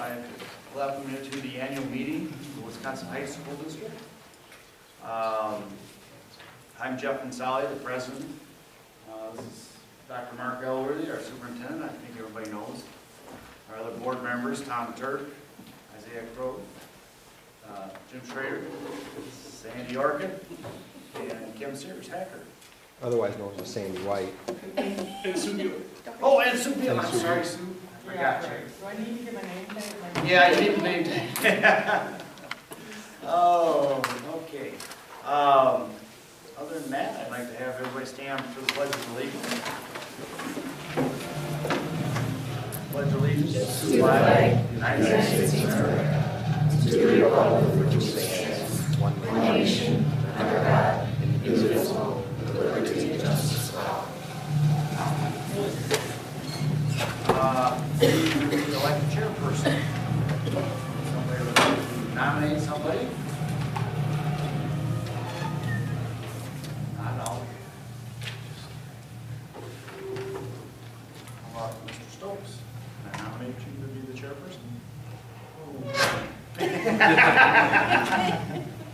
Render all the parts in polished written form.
I welcome you to the annual meeting of the Wisconsin Heights School District. I'm Jeff Mansali, the president. This is Dr. Mark Elworthy, our superintendent. I think everybody knows. Our other board members, Tom Turk, Isaiah Crow, Jim Schrader, Sandy Orkin, and Kim Sears Hacker. Otherwise known as Sandy White. And Sue Buick. Oh, and Sue Buick. I'm sorry, Sue. I got you. Do I need to give a name tag? Yeah, you need a name tag. Oh, okay. Other than that, I'd like to have everybody stand for the Pledge of Allegiance. Pledge allegiance to the flag of the United States of America, to the republic for which it stands, one nation, under God, indivisible, with liberty and justice for all. Elect a chairperson. Somebody would like to nominate somebody? Not all. How about Mr. Stokes? Can I nominate you to be the chairperson?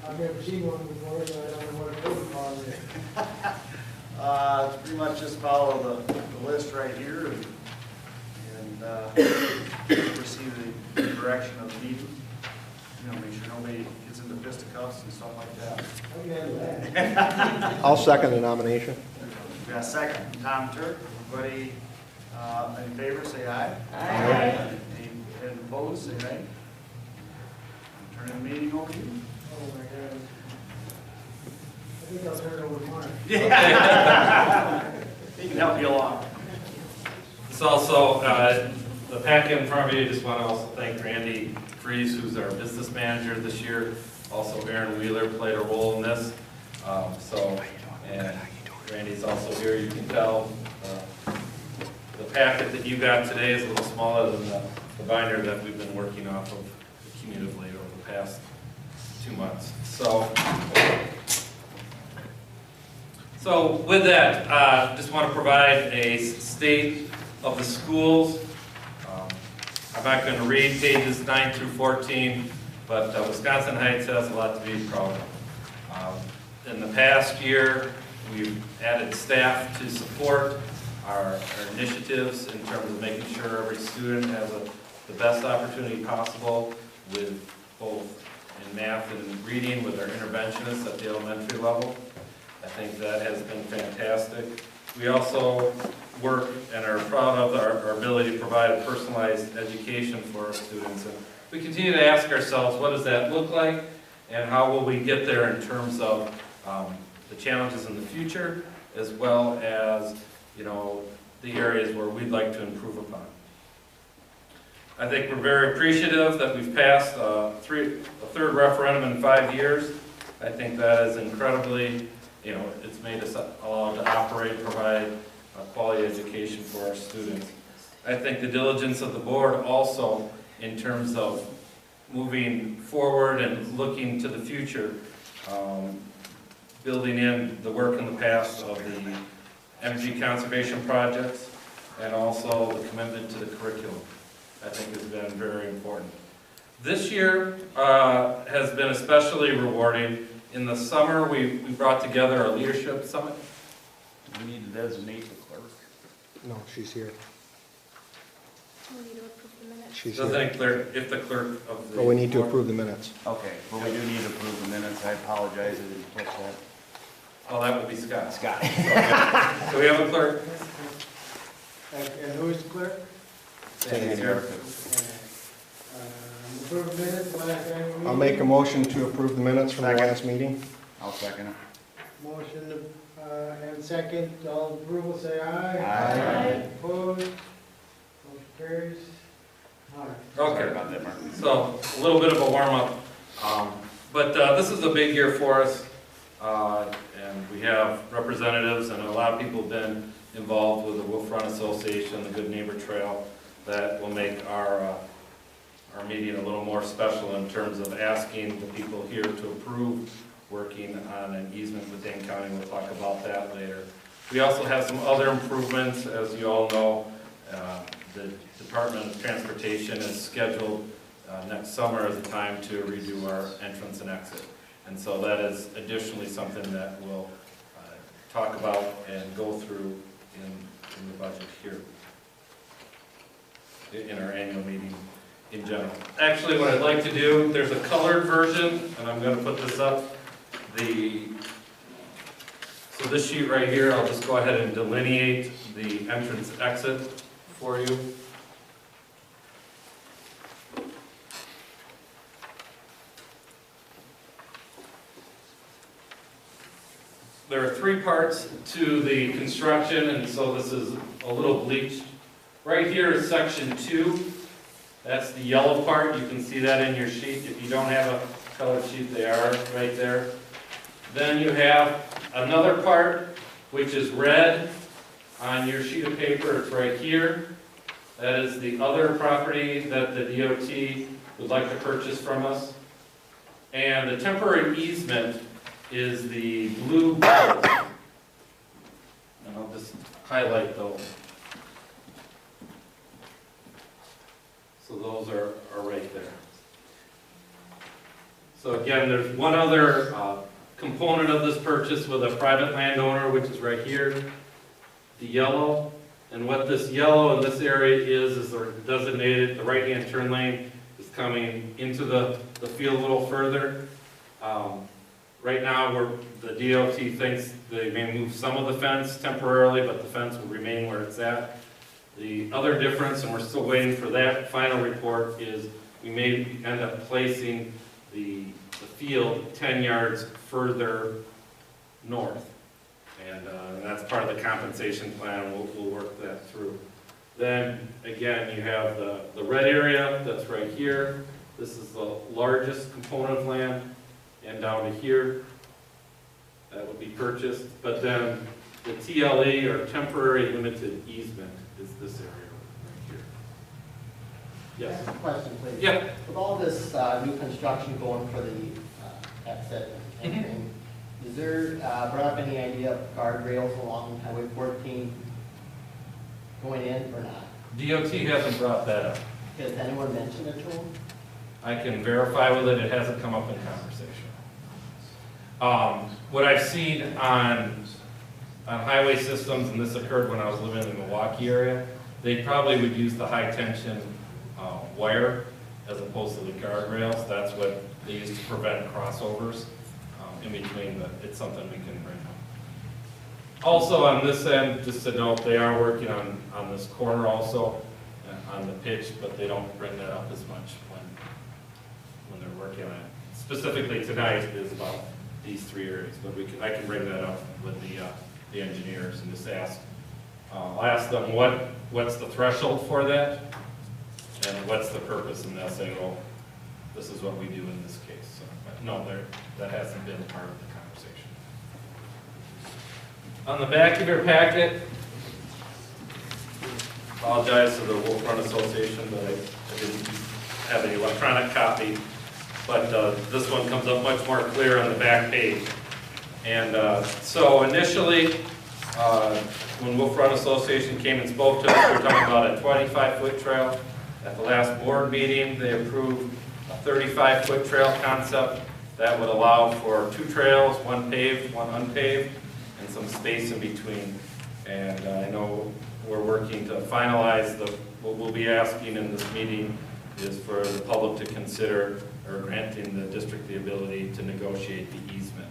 I've never seen one before, so I don't know what it would call it. It's pretty much just follow the list right here and receive the direction of the meeting. You know, make sure nobody gets into fisticuffs and stuff like that. I can handle that. I'll second the nomination. We got a second, Tom Turk. Everybody in favor, say aye. Aye. Any opposed, say nay. I'm turning the meeting over to you. Oh my God. I think I'll turn it over to Mark. He can help you along. It's also, the packet in front of you, just want to also thank Randy Fries, who's our business manager this year. Also Aaron Wheeler played a role in this. And Randy's also here, you can tell. The packet that you got today is a little smaller than the binder that we've been working off of cumulatively over the past 2 months. So with that, just want to provide a state of the schools. I'm not going to read pages 9 through 14, but Wisconsin Heights has a lot to be proud of. In the past year, we've added staff to support our initiatives in terms of making sure every student has the best opportunity possible with both in math and reading with our interventionists at the elementary level. I think that has been fantastic. We also work and are proud of our ability to provide a personalized education for our students. And we continue to ask ourselves, what does that look like? And how will we get there in terms of the challenges in the future, as well as, you know, the areas where we'd like to improve upon. I think we're very appreciative that we've passed a third referendum in 5 years. I think that is incredibly, you know, it's made us allowed to operate and provide a quality education for our students. I think the diligence of the board also in terms of moving forward and looking to the future, building in the work in the past of the energy conservation projects and also the commitment to the curriculum, I think has been very important. This year has been especially rewarding. In the summer, we brought together a leadership summit. We need to designate the clerk. No, she's here. We need to approve the minutes. She's Doesn't here. it clear if the clerk of the... But we need to approve the minutes. Okay, but we do need to approve the minutes. I apologize, I didn't catch that. Oh, that would be Scott. Scott. So we have a clerk. And who is the clerk? Sandy's here. Approve minutes, last annual meeting. I'll make a motion to approve the minutes from the Second. last meeting. I'll second it. Motion and second, all approval, say aye. Aye. Opposed? Motion carries. All right. Sorry Okay. about that, Mark. So a little bit of a warm-up. But this is a big year for us. And we have representatives and a lot of people have been involved with the Wolf Run Association, the Good Neighbor Trail, that will make our meeting a little more special in terms of asking the people here to approve working on an easement with Dane County. We'll talk about that later. We also have some other improvements. As you all know, the Department of Transportation has scheduled next summer is the time to redo our entrance and exit. And so that is additionally something that we'll talk about and go through in the budget here, in our annual meeting in general. Actually, what I'd like to do, there's a colored version, and I'm going to put this up. So this sheet right here, I'll just go ahead and delineate the entrance exit for you. There are three parts to the construction, and so this is a little bleached. Right here is section 2. That's the yellow part. You can see that in your sheet. If you don't have a colored sheet, they are right there. Then you have another part, which is red on your sheet of paper. It's right here. That is the other property that the DOT would like to purchase from us. And the temporary easement is the blue part. And I'll just highlight those. So those are right there. So again, there's one other component of this purchase with a private landowner, which is right here, the yellow. And what this yellow in this area is they're designated, the right-hand turn lane is coming into the field a little further. Right now, the DOT thinks they may move some of the fence temporarily, but the fence will remain where it's at. The other difference, and we're still waiting for that final report, is we may end up placing the field 10 yards further north. And that's part of the compensation plan. We'll work that through. Then, again, you have the red area that's right here. This is the largest component of land. And down to here, that would be purchased. But then the TLE, or temporary limited easement, is this area right here. Yes? Question, please. Yeah. With all this new construction going for the exit and everything, is there, brought up any idea of guardrails along Highway 14 going in or not? DOT hasn't brought that up. Has anyone mentioned it to them? I can verify with it, it hasn't come up in conversation. What I've seen on highway systems, and this occurred when I was living in the Milwaukee area, they probably would use the high tension wire as opposed to the guardrails. That's what they use to prevent crossovers in between. It's something we can bring up. Also on this end, just to note, they are working on this corner also, on the pitch, but they don't bring that up as much when they're working on it. Specifically tonight is about these three areas, but I can bring that up with the engineers and just ask. I'll ask them what's the threshold for that, and what's the purpose, and they'll say, well, this is what we do in this case. So, but no, that hasn't been part of the conversation. On the back of your packet, apologize to the Wolf Run Association, but I didn't have an electronic copy. But this one comes up much more clear on the back page. And so initially, when Wolf Run Association came and spoke to us, we were talking about a 25-foot trail. At the last board meeting, they approved a 35-foot trail concept that would allow for 2 trails, one paved, one unpaved, and some space in between. And I know we're working to finalize what we'll be asking in this meeting is for the public to consider or granting the district the ability to negotiate the easement.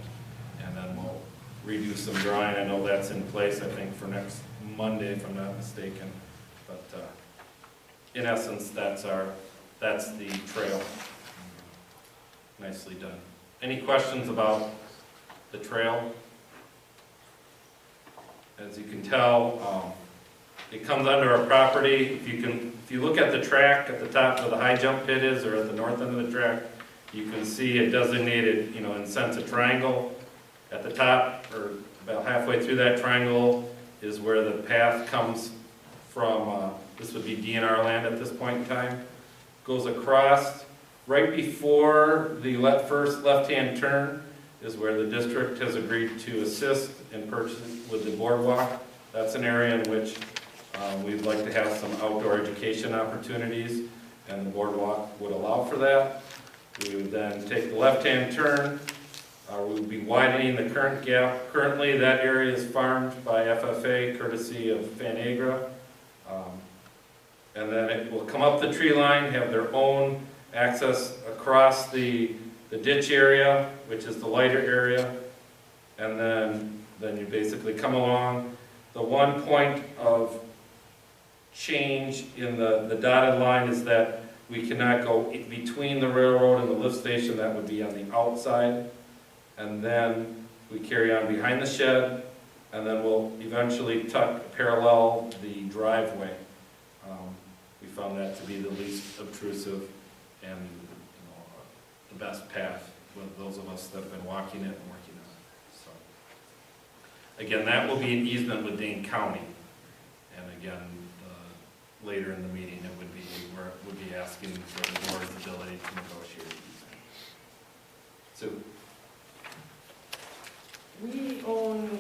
And then we'll redo some drawing. I know that's in place, I think, for next Monday, if I'm not mistaken. But in essence, that's the trail. Nicely done. Any questions about the trail? As you can tell, it comes under our property. If you look at the track at the top where the high jump pit is, or at the north end of the track, you can see a designated, in a sense, a triangle. At the top, or about halfway through that triangle, is where the path comes from. This would be DNR land at this point in time. Goes across. Right before the first left-hand turn is where the district has agreed to assist in purchasing with the boardwalk. That's an area in which we'd like to have some outdoor education opportunities. and the boardwalk would allow for that. We would then take the left-hand turn. We would be widening the current gap. Currently, that area is farmed by FFA courtesy of Fanagra. And then it will come up the tree line, have their own access across the ditch area, which is the lighter area. And then you basically come along. The one point of change in the dotted line is that we cannot go between the railroad and the lift station. That would be on the outside. And then we carry on behind the shed, and then we'll eventually parallel the driveway. We found that to be the least obtrusive and the best path with those of us that have been walking it and working on it. So, again, that will be an easement with Dane County. And again, later in the meeting, it would be, we'd be asking for the board's ability to negotiate easement. So, We own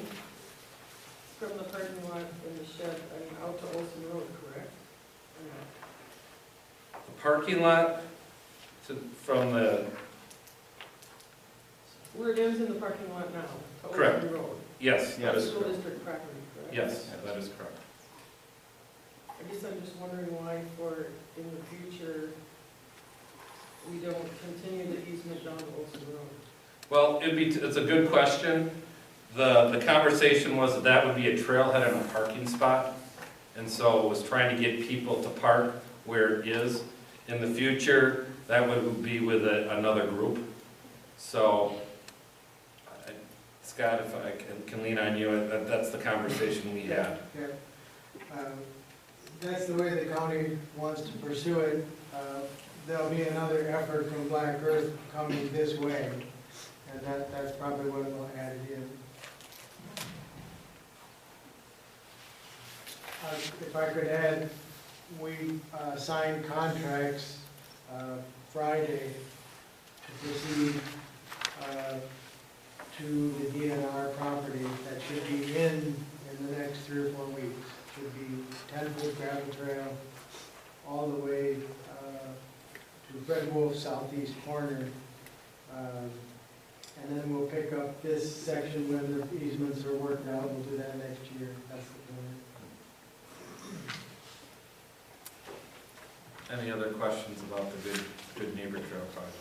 from the parking lot in the shed, out to Olson Road, correct? Or not? the parking lot from the, Where it ends in the parking lot now, to Correct. Olson Road. yes, that is School correct. district property, correct? Yes, that is correct. I guess I'm just wondering why in the future, we don't continue the easement down to Olson Road. Well, it's a good question. The conversation was that would be a trailhead and a parking spot. And so it was trying to get people to park where it is. In the future, that would be with another group. So, Scott, if I can lean on you, that's the conversation we had. Yeah. That's the way the county wants to pursue it. There'll be another effort from Black Earth coming this way, and that's probably what will add it in. If I could add, we signed contracts Friday to proceed to the DNR property that should be in the next 3 or 4 weeks. Should be 10-foot gravel trail all the way to Red Wolf southeast corner. And then we'll pick up this section when the easements are worked out. We'll do that next year. That's the plan. Any other questions about the Good Neighbor Trail project?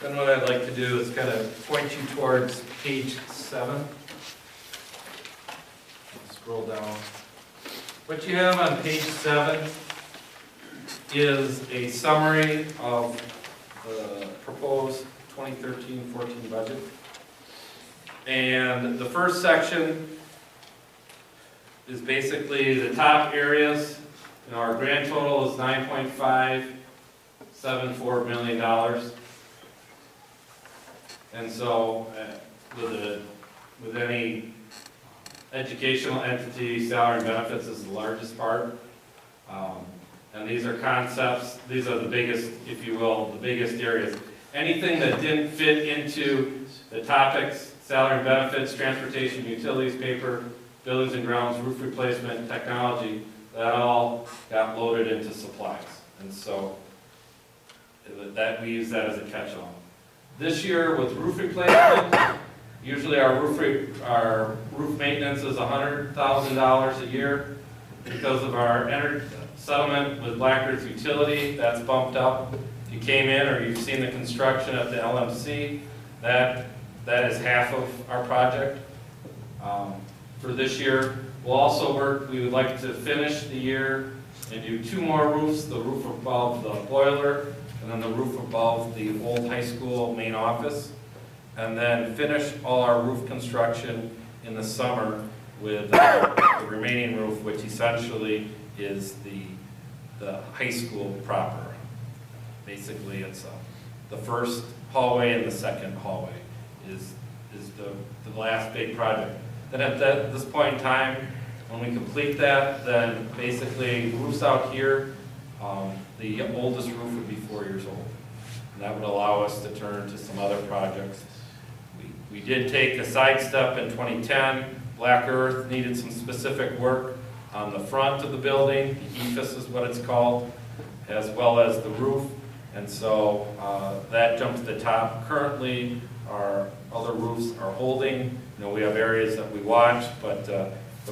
Then what I'd like to do is kind of point you towards page 7. Scroll down. What you have on page 7 is a summary of the proposed 2013-14 budget. And the first section is basically the top areas. Our grand total is $9.574 million. And so, with any educational entity, salary and benefits is the largest part. And these are concepts, these are the biggest, if you will, the biggest areas. Anything that didn't fit into the topics, salary and benefits, transportation, utilities, paper, buildings and grounds, roof replacement, technology, that all got loaded into supplies. And so, we use that as a catch-all. This year with roof replacement, usually our roof maintenance is $100,000 a year. Because of our settlement with Black Earth Utility, that's bumped up. If you came in or you've seen the construction at the LMC, that is half of our project. For this year, we'll also we would like to finish the year and do 2 more roofs, the roof above the boiler, and then the roof above the old high school main office, and then finish all our roof construction in the summer with the remaining roof, which essentially is the high school proper. Basically, it's the first hallway and the second hallway is the last big project. Then at this point in time, when we complete that, then basically roofs out here, the oldest roof would be 4 years old. And that would allow us to turn to some other projects. We did take a sidestep in 2010 Black Earth needed some specific work on the front of the building, the ephes is what it's called, as well as the roof. And so that jumped to the top. Currently, our other roofs are holding. We have areas that we watch, but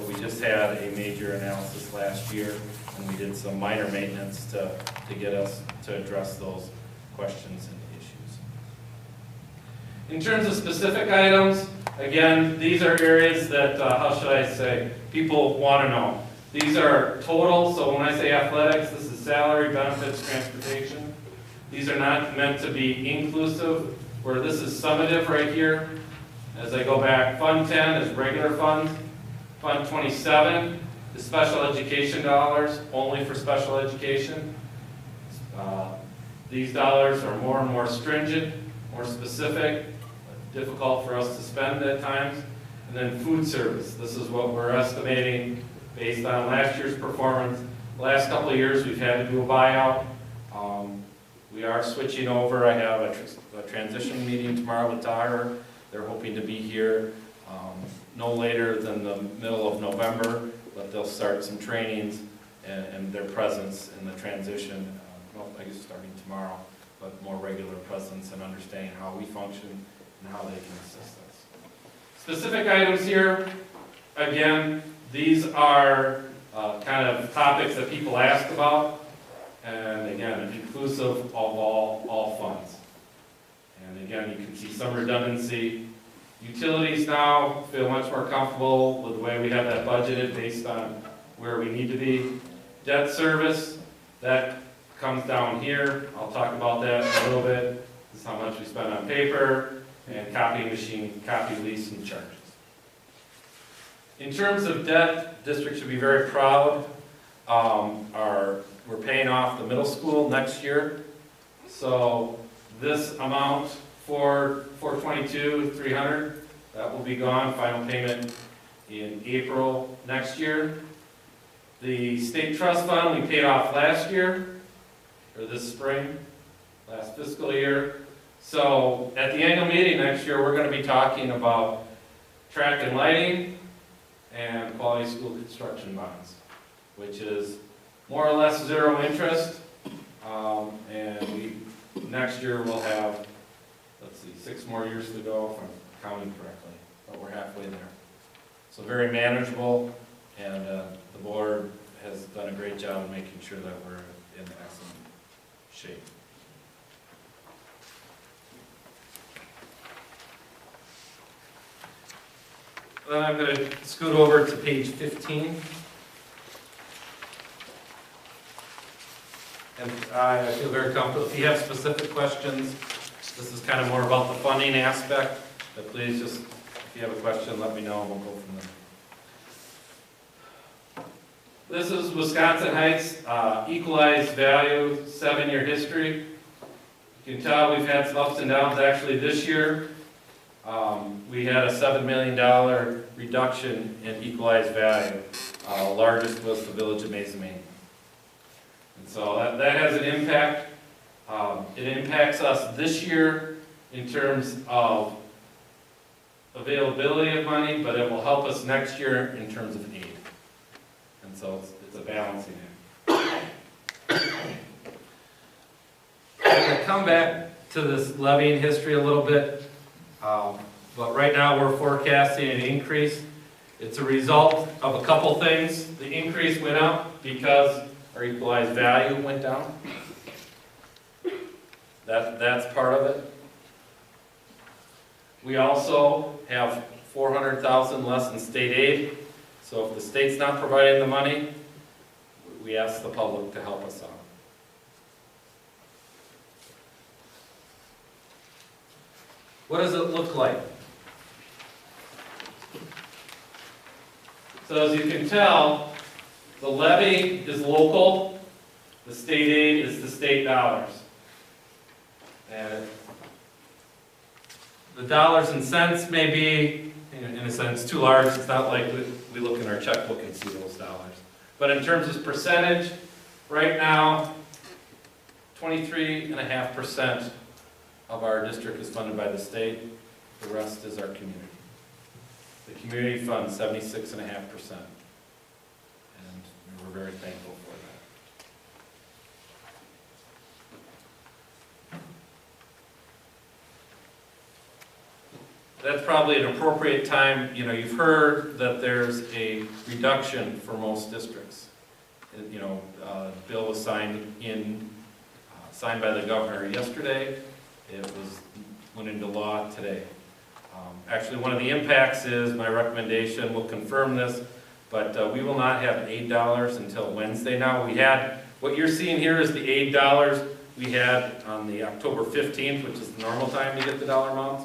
we just had a major analysis last year, and we did some minor maintenance to get us to address those questions and issues. In terms of specific items, again, these are areas that, how should I say, people want to know. These are total, so when I say athletics, this is salary, benefits, transportation. These are not meant to be inclusive, where this is summative right here. As I go back, Fund 10 is regular funds. Fund 27 is special education dollars, only for special education. These dollars are more and more stringent, more specific, difficult for us to spend at times. And then food service, this is what we're estimating based on last year's performance. The last couple of years, we've had to do a buyout. We are switching over. I have a transition meeting tomorrow with Tyler. They're hoping to be here no later than the middle of November, but they'll start some trainings and their presence in the transition, well, I guess starting tomorrow, but more regular presence and understanding how we function and how they can assist us. Specific items here, again, these are kind of topics that people ask about. And again, inclusive of all funds. And again, you can see some redundancy. Utilities now feel much more comfortable with the way we have that budgeted based on where we need to be. Debt service, that comes down here. I'll talk about that in a little bit. This is how much we spend on paper and copy machine, copy lease and charges. In terms of debt, district should be very proud. We're paying off the middle school next year. So this amount for 422,300, that will be gone, final payment in April next year. The state trust fund we paid off last year, or this spring, last fiscal year. So at the annual meeting next year, we're going to be talking about track and lighting and quality school construction bonds, which is more or less zero interest, and next year we'll have, let's see, 6 more years to go if I'm counting correctly, but we're halfway there. So very manageable, and the board has done a great job of making sure that we're in excellent shape. Then I'm going to scoot over to page 15. And I feel very comfortable. If you have specific questions, this is kind of more about the funding aspect, but please just, if you have a question, let me know and we'll go from there. This is Wisconsin Heights equalized value 7-year history. You can tell we've had some ups and downs. Actually this year, we had a $7 million reduction in equalized value. Largest was the village of Mesa, Maine. And so that has an impact. It impacts us this year in terms of availability of money, but it will help us next year in terms of aid. And so it's a balancing act. I'm going to come back to this levying history a little bit, but right now we're forecasting an increase. It's a result of a couple things. The increase went up because our equalized value went down. That's part of it. We also have $400,000 less in state aid. So if the state's not providing the money, we ask the public to help us out. What does it look like? So as you can tell, the levy is local, the state aid is the state dollars. And the dollars and cents may be, in a sense, too large. It's not like we look in our checkbook and see those dollars. But in terms of percentage, right now, 23.5% of our district is funded by the state. The rest is our community. The community fund, 76.5%. And we're very thankful for that. That's probably an appropriate time, you know, you've heard that there's a reduction for most districts. You know, bill was signed by the governor yesterday. It went into law today. Actually, one of the impacts is, my recommendation, we'll confirm this, but we will not have aid dollars until Wednesday now. What you're seeing here is the aid dollars we had on the October 15th, which is the normal time to get the dollar amounts.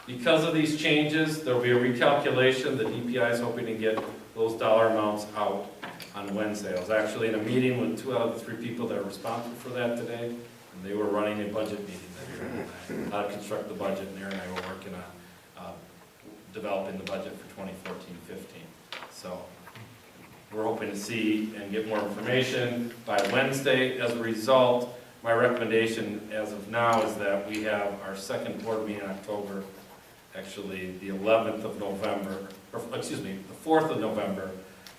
Because of these changes, there'll be a recalculation. The DPI is hoping to get those dollar amounts out on Wednesday. I was actually in a meeting with 2 out of the 3 people that are responsible for that today, and they were running a budget meeting that how to construct the budget, and Aaron and I were working on developing the budget for 2014-15. So we're hoping to see and get more information by Wednesday. As a result, my recommendation as of now is that we have our second board meeting in October, actually the 11th of November, or excuse me, the 4th of November,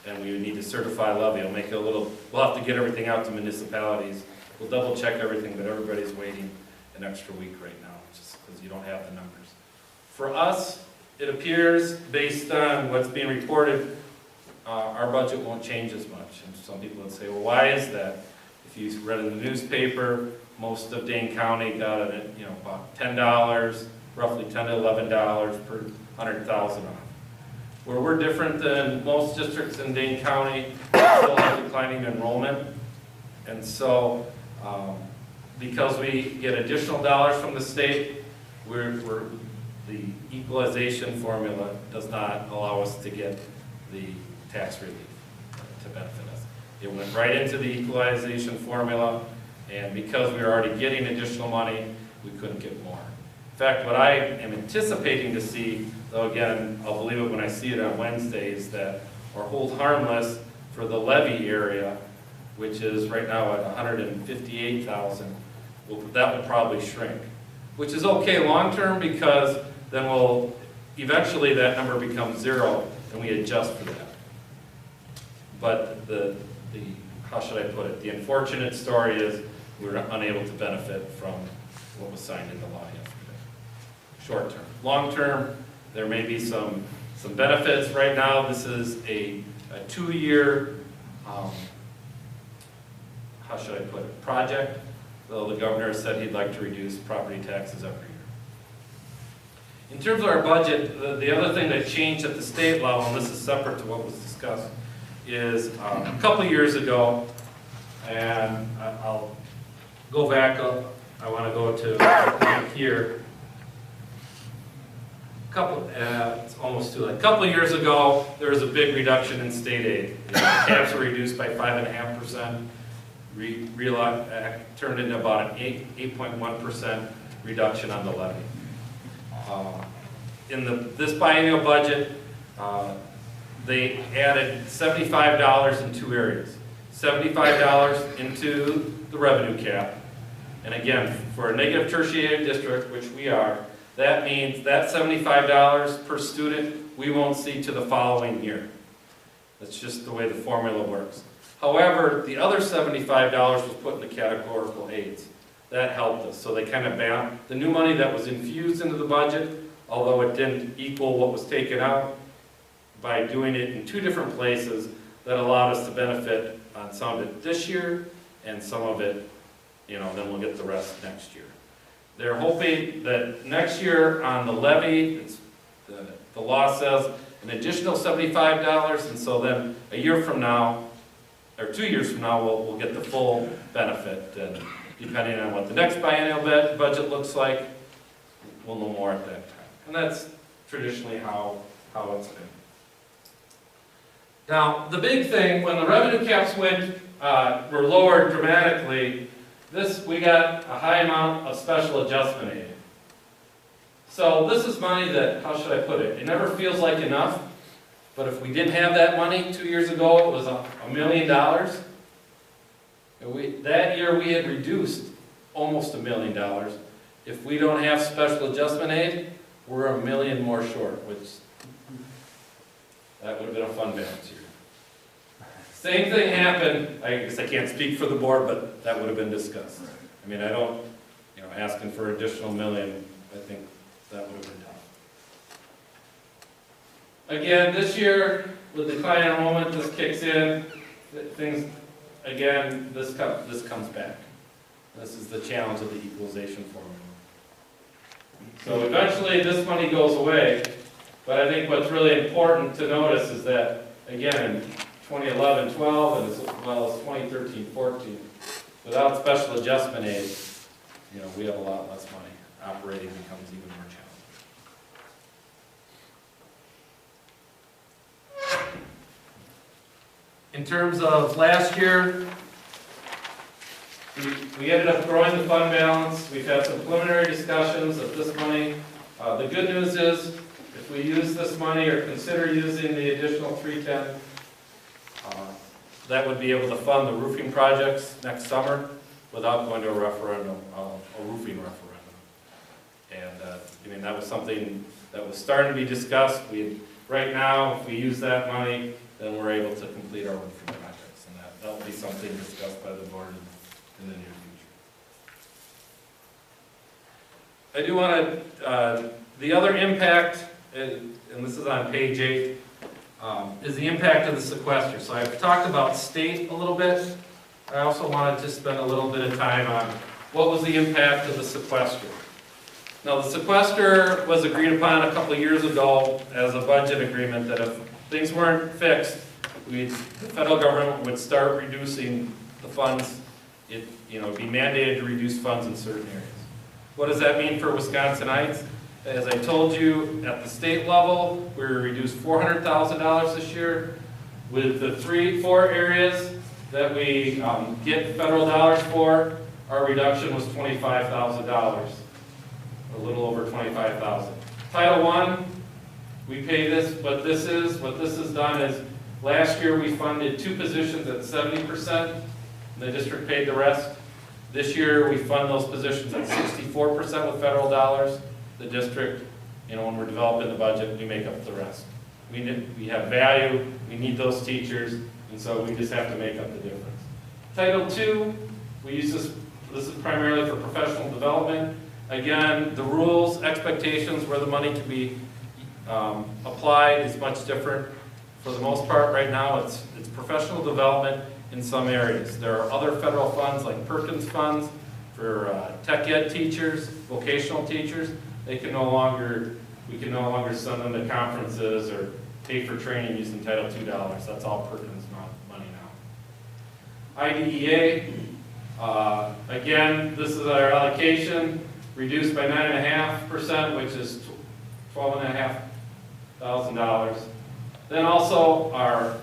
and we would need to certify levy. I'll make it we'll have to get everything out to municipalities. We'll double check everything, but everybody's waiting an extra week right now, just because you don't have the numbers. For us, it appears, based on what's being reported, our budget won't change as much. And some people would say, well, why is that? If you read in the newspaper, most of Dane County got it at, about $10, roughly $10 to $11 per 100,000 off. Where we're different than most districts in Dane County, we still have declining enrollment. And so, because we get additional dollars from the state, the equalization formula does not allow us to get the tax relief to benefit us. It went right into the equalization formula, and because we were already getting additional money, we couldn't get more. In fact, what I am anticipating to see, though again, I'll believe it when I see it on Wednesday, is that our hold harmless for the levy area, which is right now at 158,000, that will probably shrink. Which is okay long-term, because then eventually that number becomes 0, and we adjust for that. But how should I put it? The unfortunate story is we were unable to benefit from what was signed into law yesterday. Short-term. Long-term, there may be some benefits. Right now, this is a 2-year, how should I put it, project, though the governor said he'd like to reduce property taxes every year. In terms of our budget, the other thing that changed at the state level, and this is separate to what was discussed, is a couple years ago, and I'll go back up, I want to go to here. It's almost too late. A couple years ago, there was a big reduction in state aid. The caps were reduced by 5.5%. Turned into about an 8.1% reduction on the levy. In this biennial budget, they added $75 in 2 areas. $75 into the revenue cap. And again, for a negative tertiary district, which we are, that means that $75 per student we won't see to the following year. That's just the way the formula works. However, the other $75 was put in the categorical aids. That helped us. So they kind of balanced the new money that was infused into the budget, although it didn't equal what was taken out, by doing it in 2 different places, that allowed us to benefit on some of it this year, and some of it, then we'll get the rest next year. They're hoping that next year on the levy, the law says an additional $75, and so then a year from now, or 2 years from now, we'll get the full benefit. And depending on what the next biennial budget looks like, we'll know more at that time. And that's traditionally how it's been. Now, the big thing, when the revenue caps were lowered dramatically, we got a high amount of special adjustment aid. So this is money that, how should I put it? It never feels like enough, but if we didn't have that money 2 years ago, it was $1 million. That year we had reduced almost $1 million. If we don't have special adjustment aid, we're $1 million more short, which That would have been a fund balance year. Same thing happened, I guess I can't speak for the board, but that would have been discussed. I mean, I don't, asking for additional million, I think that would have been tough. Again, this year, with decline in enrollment, this kicks in, things, again, this comes back. This is the challenge of the equalization formula. So eventually, this money goes away, but I think what's really important to notice is that, again, in 2011-12, and as well as 2013-14, without special adjustment aid, we have a lot less money. Operating becomes even more challenging. In terms of last year, we ended up growing the fund balance. We've had some preliminary discussions of this money. The good news is, if we use this money or consider using the additional 310, that would be able to fund the roofing projects next summer without going to a referendum, a roofing referendum. And that was something that was starting to be discussed. Right now, if we use that money, then we're able to complete our roofing projects, and that will be something discussed by the board in the near future. I do want to, the other impact, and this is on page 8, is the impact of the sequester. So I've talked about state a little bit. I also wanted to spend a little bit of time on what was the impact of the sequester. Now, the sequester was agreed upon a couple of years ago as a budget agreement that if things weren't fixed, the federal government would start reducing the funds. It'd be mandated to reduce funds in certain areas. What does that mean for Wisconsinites? As I told you, at the state level, we reduced $400,000 this year. With the 4 areas that we get federal dollars for, our reduction was $25,000, a little over $25,000. Title I, we pay this. What this has done is, last year we funded 2 positions at 70%, and the district paid the rest. This year we fund those positions at 64% with federal dollars. The district, when we're developing the budget, we make up the rest. We have value, we need those teachers, and so we just have to make up the difference. Title II, we use this is primarily for professional development. Again, the rules, expectations, where the money can be applied is much different. For the most part right now, it's professional development in some areas. There are other federal funds like Perkins funds for tech ed teachers, vocational teachers. We can no longer send them to conferences or pay for training using Title II dollars. That's all Perkins money now. IDEA, again, this is our allocation, reduced by 9.5%, which is $12,500. Then also our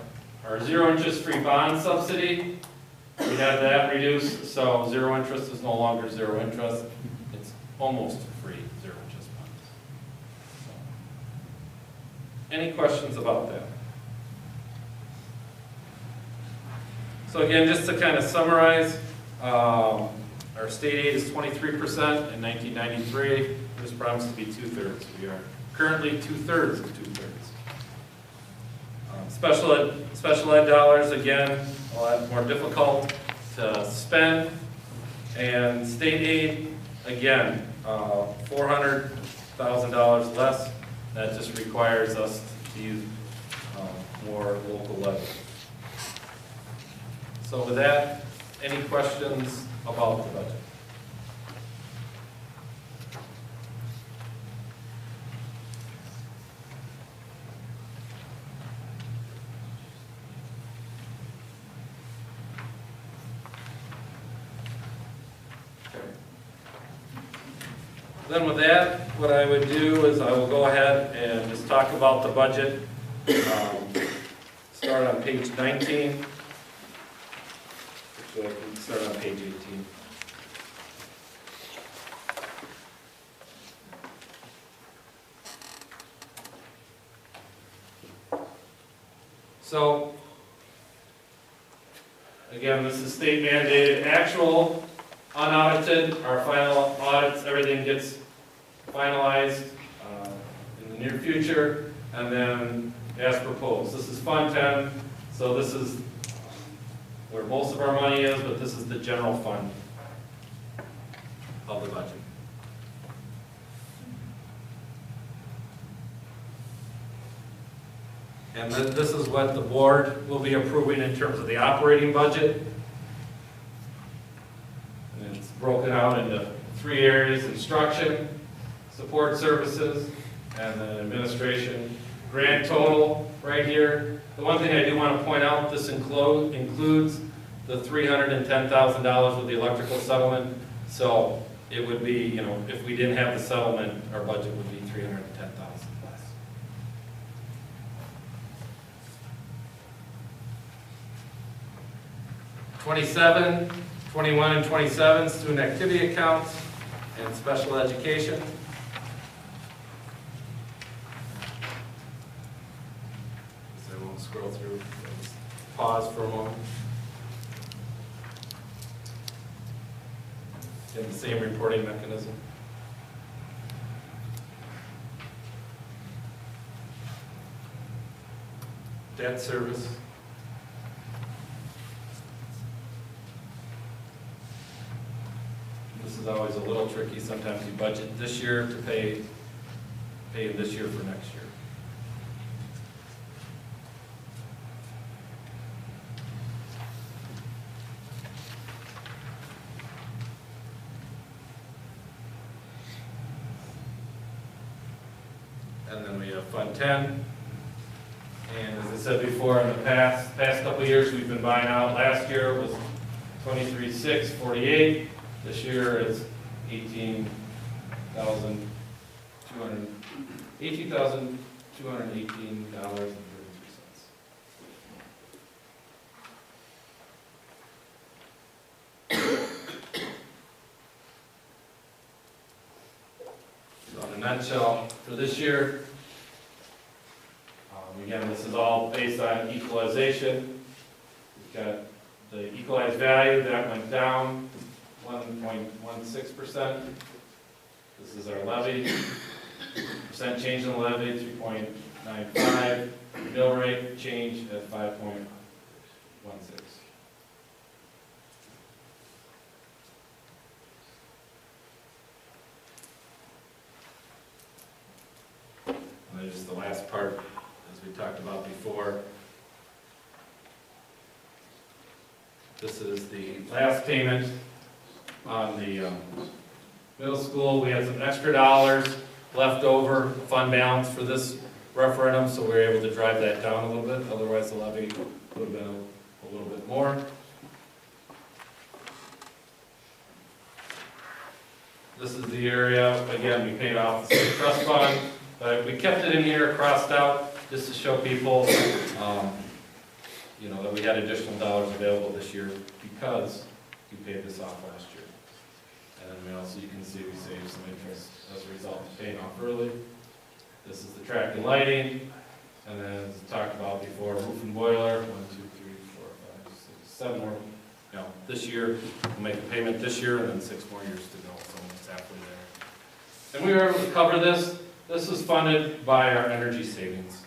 zero interest free bond subsidy, we had that reduced, so zero interest is no longer zero interest. It's almost free zero interest bonds. So, any questions about that? So again, just to kind of summarize, our state aid is 23% in 1993. It was promised to be 2/3. We are currently 2/3 of 2/3. Special ed dollars, again, a lot more difficult to spend. And state aid, again, $400,000 less. That just requires us to use more local levy. So with that, any questions about the budget? Then with that, what I would do is I will go ahead and just talk about the budget. Start on page 19. Actually, I can start on page 18. So, again, this is state mandated actual, unaudited. Our final audits, everything gets finalized in the near future. and then as proposed. This is Fund 10, so this is where most of our money is, but this is the general fund of the budget. And then this is what the board will be approving in terms of the operating budget. And it's broken out into 3 areas: instruction, support services, and then administration. Grand total right here. The one thing I do want to point out, this includes the $310,000 with the electrical settlement. So it would be, you know, if we didn't have the settlement, our budget would be $310,000 less. '27, '21, and '27 student activity accounts and special education. I won't scroll through. Let's pause for a moment. In the same reporting mechanism. Debt service. This is always a little tricky. Sometimes you budget this year to pay in this year for next year. And then we have Fund 10. And as I said before, in the past couple of years, we've been buying out. Last year was 23,648. This year is $18,218.33. So in a nutshell, for this year, again, this is all based on equalization. We've got the equalized value that went down 1.16%. This is our levy. Percent change in the levy, 3.95. Mill rate change at 5.16. And then just the last part, as we talked about before. This is the last payment on the middle school. We had some extra dollars left over, fund balance for this referendum, so we were able to drive that down a little bit. Otherwise, the levy would have been a little bit more. This is the area, again, we paid off the state trust fund, but we kept it in here crossed out just to show people, you know, that we had additional dollars available this year because we paid this off last year. And then we also, you can see we saved some interest as a result of paying off early. This is the track and lighting, and then as talked about before, roof and boiler, 1, 2, 3, 4, 5, 6, 7 more. You know, this year, we'll make a payment this year, and then 6 more years to go, so it's halfway there. And we were able to cover this. This was funded by our energy savings.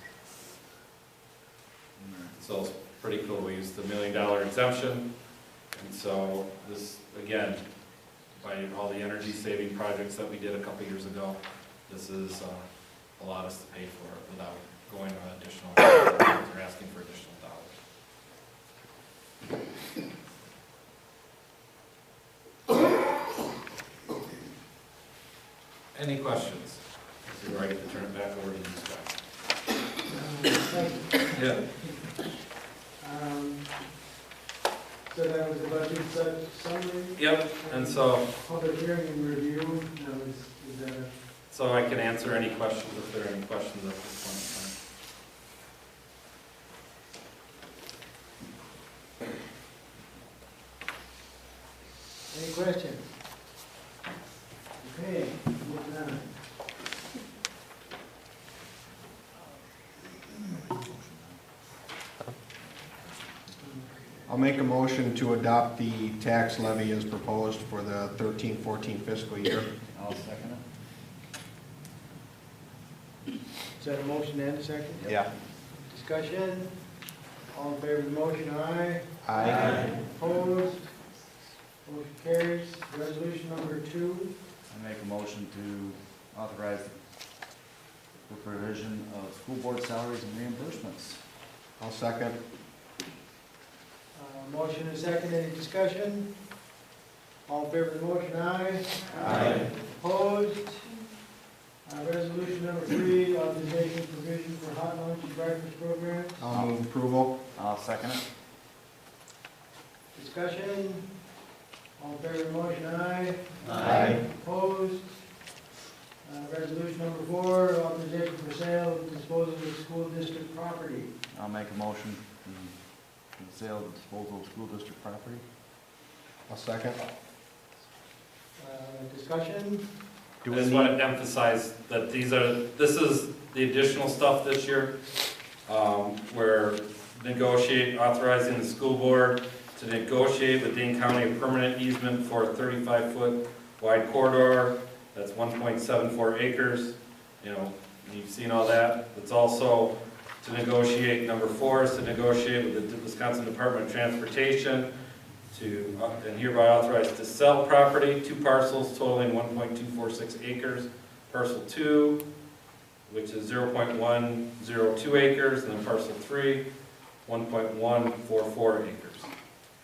So it's pretty cool. We used the $1 million exemption. And so this, again, by all the energy saving projects that we did a couple years ago, this is allowed us to pay for it without going on additional, or asking for additional dollars. Any questions? Before I get to turn it back over to you, Scott. Yeah. So that was the budget summary? Yep, and so, Public hearing and review, now is that a? so I can answer any questions if there are any questions at this point in time. Any questions? Okay, moving on. I'll make a motion to adopt the tax levy as proposed for the 13-14 fiscal year. I'll second it. Is that a motion and a second? Yeah. Discussion? All in favor of the motion, aye. Aye. Opposed? Motion carries. Resolution number 2. I make a motion to authorize the provision of school board salaries and reimbursements. I'll second. Motion and a second, any discussion? All in favor of the motion, aye. Aye. Opposed? Resolution number 3, authorization provision for hot lunch and breakfast programs. I'll move approval. I'll second it. Discussion? All in favor of the motion, aye. Aye. Opposed? Resolution number 4, authorization for sale and disposal of school district property. I'll make a motion for the sale and disposal of school district property. I'll second. Discussion? I just want to emphasize that this is the additional stuff this year. We're authorizing the school board to negotiate with Dane County a permanent easement for a 35-foot wide corridor. That's 1.74 acres. You know, you've seen all that. It's also to negotiate, number 4 is to negotiate with the Wisconsin Department of Transportation to, and hereby authorized to sell property, 2 parcels totaling 1.246 acres. Parcel 2, which is 0.102 acres, and then parcel 3, 1.144 acres.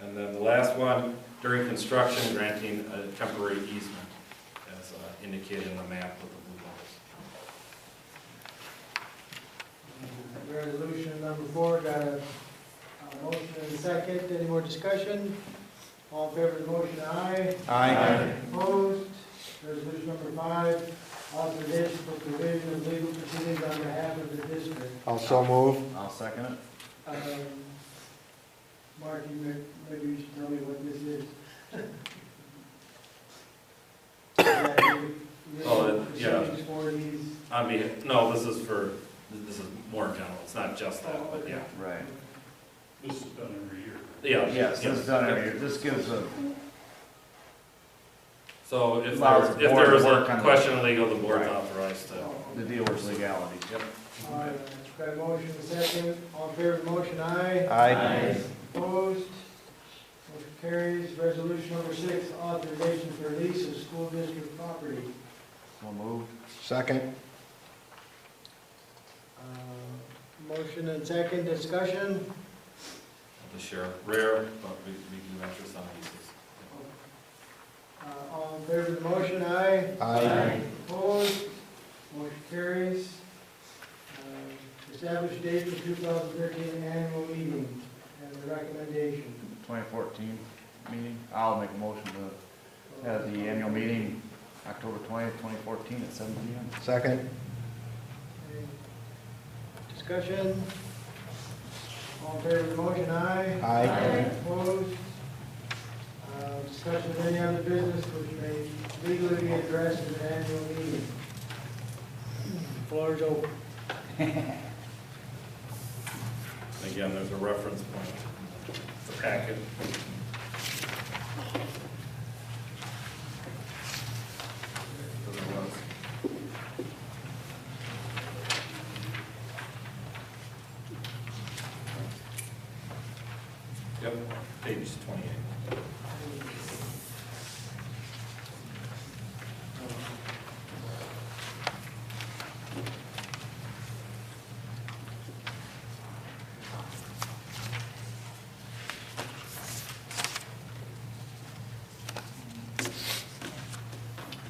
And then the last one, during construction, granting a temporary easement, as indicated in the map with the blue bars. Resolution number 4, got a motion and a second. Any more discussion? All in favor of the motion, aye. Aye. Opposed? Resolution number 5, authorization for provision of legal proceedings on behalf of the district. I'll so move. I'll second it. Mark, maybe you should tell me what this is. Oh, yeah. Proceedings for these. No, this is more general. It's not just that, but yeah. Right. This is done every year. Yeah. Yes, this is done every year. This gives a, So if Allows the there board to is work a on the- question legal, the board's Right. authorized to. the deal with legality. Yep. All right, got a motion and a second. All in favor of the motion, aye. Aye. Opposed? Motion carries. Resolution number 6, authorization for lease of school district property. So moved. Second. Motion and second, discussion. The share rare, but we do interest on leases. All in favor of the motion, aye. Aye. Opposed? Motion carries. Establish date for 2013 annual meeting and the recommendation. 2014 meeting. I'll make a motion to have the annual meeting October 20th, 2014 at 7 p.m. Second. Any discussion? All in favor of the motion, aye. Aye. Opposed? Discussion of any other business which may legally be addressed at an annual meeting. Floor is open. Again, there's a reference point in the packet. There was. Yep, page 28.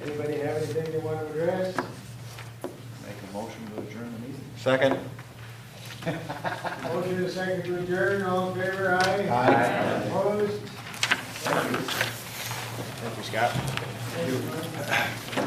Anybody have anything they want to address? Make a motion to adjourn the meeting. Second. Motion and second to adjourn, all in favor, aye? Aye. Opposed? Thank you, Scott. Thank you.